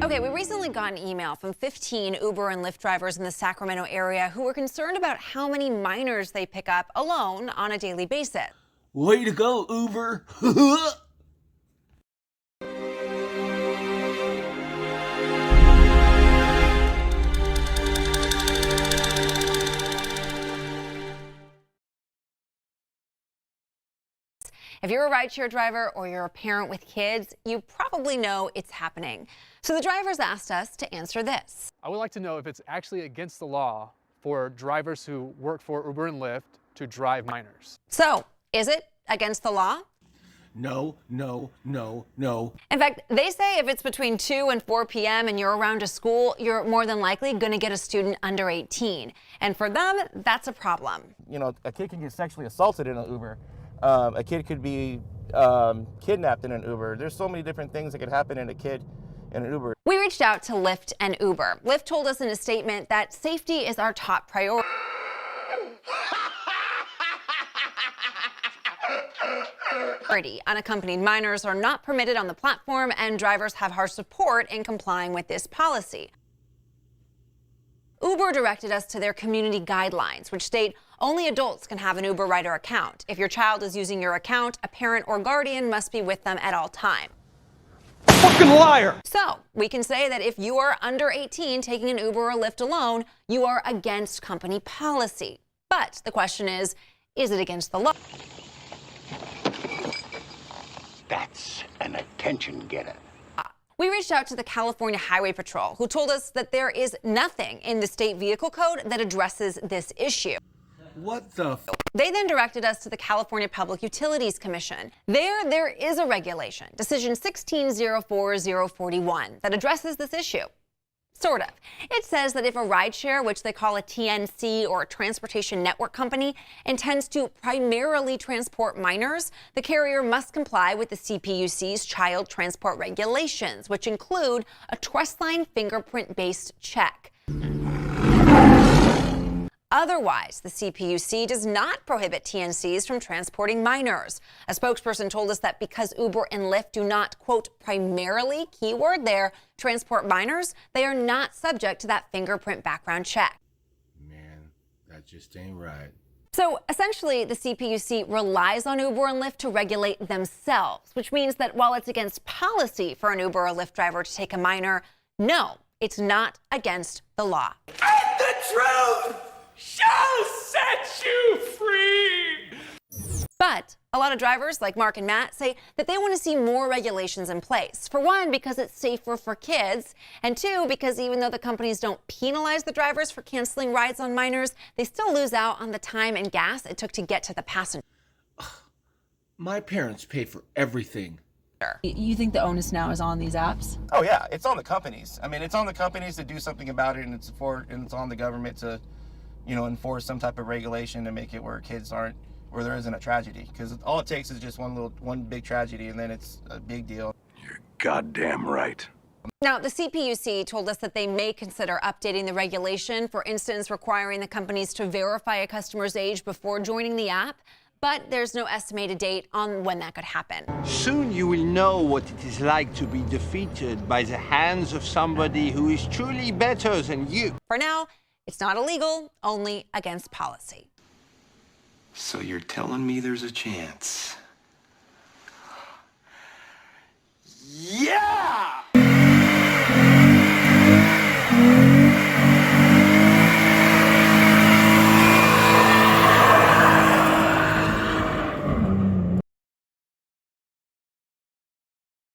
Okay, we recently got an email from 15 Uber and Lyft drivers in the Sacramento area who were concerned about how many minors they pick up alone on a daily basis. Way to go, Uber! If you're a rideshare driver or you're a parent with kids, you probably know it's happening. So the drivers asked us to answer this. I would like to know if it's actually against the law for drivers who work for Uber and Lyft to drive minors. So, is it against the law? No, no, no, no. In fact, they say if it's between 2 and 4 p.m. and you're around a school, you're more than likely going to get a student under 18. And for them, that's a problem. You know, a kid can get sexually assaulted in an Uber. A kid could be kidnapped in an Uber. There's so many different things that could happen in a kid in an Uber. We reached out to Lyft and Uber. Lyft told us in a statement that safety is our top priority. Unaccompanied minors are not permitted on the platform, and drivers have our support in complying with this policy. Uber directed us to their community guidelines, which state only adults can have an Uber rider account. If your child is using your account, a parent or guardian must be with them at all times. Fucking liar! So, we can say that if you are under 18 taking an Uber or Lyft alone, you are against company policy. But the question is it against the law? That's an attention getter. We reached out to the California Highway Patrol, who told us that there is nothing in the state vehicle code that addresses this issue. What the They then directed us to the California Public Utilities Commission. There is a regulation, Decision 1604041, that addresses this issue. Sort of. It says that if a rideshare, which they call a TNC or a transportation network company, intends to primarily transport minors, the carrier must comply with the CPUC's child transport regulations, which include a trustline fingerprint-based check. Otherwise, the CPUC does not prohibit TNCs from transporting minors. A spokesperson told us that because Uber and Lyft do not, quote, primarily, keyword there, transport minors, they are not subject to that fingerprint background check. Man, that just ain't right. So essentially, the CPUC relies on Uber and Lyft to regulate themselves, which means that while it's against policy for an Uber or Lyft driver to take a minor, no, it's not against the law. And the truth shall set you free! But a lot of drivers, like Mark and Matt, say that they want to see more regulations in place. For one, because it's safer for kids, and two, because even though the companies don't penalize the drivers for canceling rides on minors, they still lose out on the time and gas it took to get to the passenger. My parents pay for everything. You think the onus now is on these apps? Oh yeah, it's on the companies. I mean, it's on the companies to do something about it, and it's on the government to, you know, enforce some type of regulation to make it where kids aren't, where there isn't a tragedy. Because all it takes is just one big tragedy, and then it's a big deal. You're goddamn right. Now, the CPUC told us that they may consider updating the regulation, for instance, requiring the companies to verify a customer's age before joining the app. But there's no estimated date on when that could happen. Soon you will know what it is like to be defeated by the hands of somebody who is truly better than you. For now, it's not illegal, only against policy. So you're telling me there's a chance? Yeah!